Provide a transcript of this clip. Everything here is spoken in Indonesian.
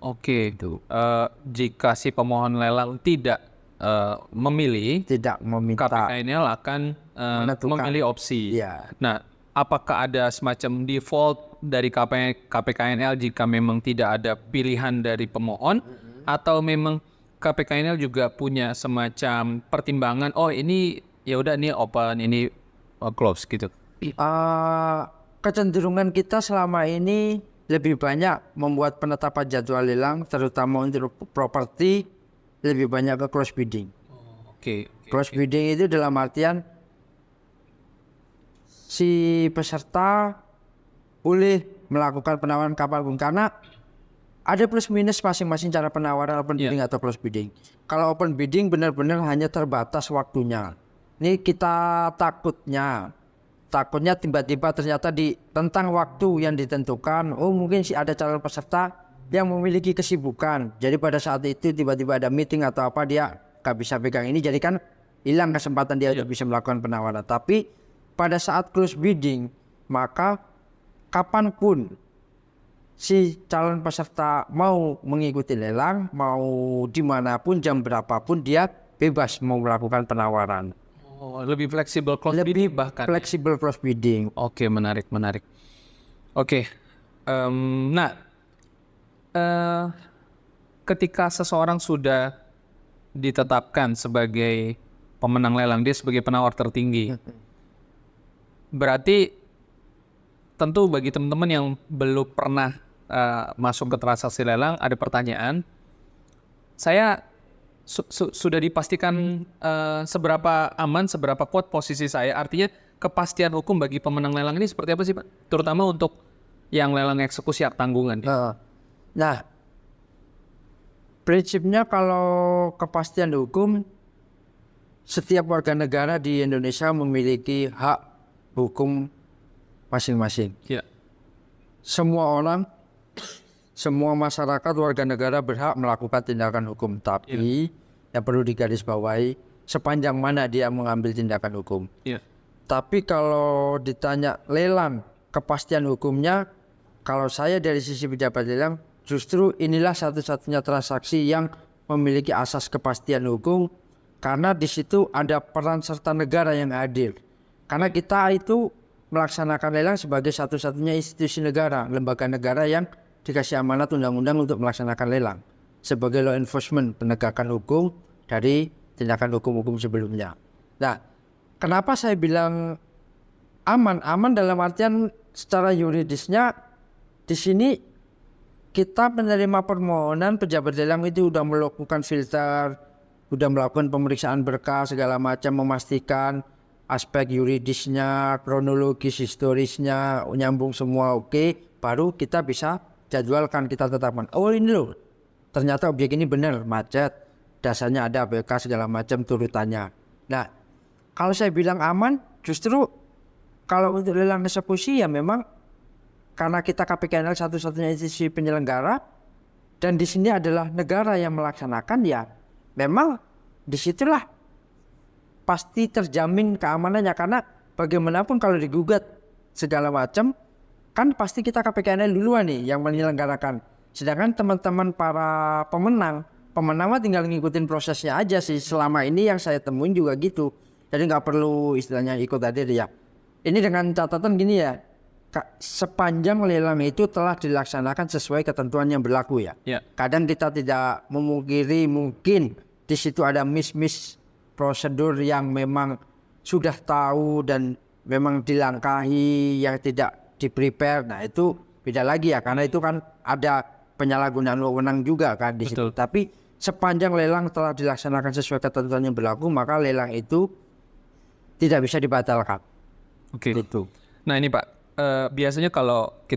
Oke. Itu Jika si pemohon lelang tidak memilih, tidak meminta KPKNL akan menentukan. memilih opsi. Ya, Nah, apakah ada semacam default dari KPKNL jika memang tidak ada pilihan dari pemohon, atau memang KPKNL juga punya semacam pertimbangan, oh ini ya udah ini open, ini close gitu. kecenderungan kita selama ini lebih banyak membuat penetapan jadwal lelang, terutama untuk properti, lebih banyak ke cross bidding. Oke. Cross bidding itu dalam artian si peserta boleh melakukan penawaran kapanpun, karena ada plus minus masing-masing cara penawaran open bidding atau close bidding. Kalau open bidding benar-benar hanya terbatas waktunya. Ini kita takutnya tiba-tiba ternyata di tentang waktu yang ditentukan, oh mungkin sih ada calon peserta yang memiliki kesibukan, jadi pada saat itu tiba-tiba ada meeting atau apa, dia gak bisa pegang ini, jadi kan hilang kesempatan dia untuk bisa melakukan penawaran. Tapi pada saat close bidding, maka kapanpun si calon peserta mau mengikuti lelang, mau dimanapun, jam berapapun, dia bebas mau melakukan penawaran. Oh, lebih fleksibel close bidding bahkan. Fleksibel cross bidding. Oke, menarik. Oke, nah, ketika seseorang sudah ditetapkan sebagai pemenang lelang, dia sebagai penawar tertinggi, berarti tentu bagi teman-teman yang belum pernah masuk ke transaksi lelang, ada pertanyaan, saya sudah dipastikan seberapa aman, seberapa kuat posisi saya. Artinya kepastian hukum bagi pemenang lelang ini seperti apa sih, Pak? Terutama untuk yang lelang eksekusi hak tanggungan. Nah, prinsipnya kalau kepastian hukum, setiap warga negara di Indonesia memiliki hak hukum masing-masing. Ya. Semua orang, semua masyarakat warga negara berhak melakukan tindakan hukum, tapi yang perlu digarisbawahi sepanjang mana dia mengambil tindakan hukum. Tapi kalau ditanya lelang kepastian hukumnya, kalau saya dari sisi pejabat lelang, justru inilah satu-satunya transaksi yang memiliki asas kepastian hukum, karena di situ ada peran serta negara yang hadir. Karena kita itu melaksanakan lelang sebagai satu-satunya institusi negara, lembaga negara yang dikasih amanat undang-undang untuk melaksanakan lelang sebagai law enforcement, penegakan hukum dari tindakan hukum-hukum sebelumnya. Nah, kenapa saya bilang aman? Aman dalam artian secara yuridisnya, di sini kita menerima permohonan, pejabat lelang itu sudah melakukan filter, sudah melakukan pemeriksaan berkas segala macam, memastikan aspek yuridisnya, kronologis, historisnya nyambung semua oke, baru kita bisa jadwalkan, kita tetapkan. Oh ini loh, ternyata objek ini benar macet, dasarnya ada APK segala macam turutannya. Nah, kalau saya bilang aman, justru kalau untuk lelang eksekusi ya memang karena kita KPKNL satu-satunya institusi penyelenggara dan di sini adalah negara yang melaksanakan, ya memang disitulah pasti terjamin keamanannya, karena bagaimanapun kalau digugat segala macam kan pasti kita KPKNL duluan nih yang menyelenggarakan. Sedangkan teman-teman para pemenang mah tinggal ngikutin prosesnya aja sih. Selama ini yang saya temuin juga gitu. Jadi nggak perlu istilahnya ikut hadir ya. Ini dengan catatan gini ya, sepanjang lelang itu telah dilaksanakan sesuai ketentuan yang berlaku ya. Kadang kita tidak memungkiri mungkin di situ ada miss prosedur yang memang sudah tahu dan memang dilangkahi yang tidak di-prepare. Nah itu beda lagi ya, karena itu kan ada penyalahgunaan wewenang juga kan di situ. Tapi sepanjang lelang telah dilaksanakan sesuai ketentuan yang berlaku, maka lelang itu tidak bisa dibatalkan. Oke. Gitu. Nah ini Pak, biasanya kalau kita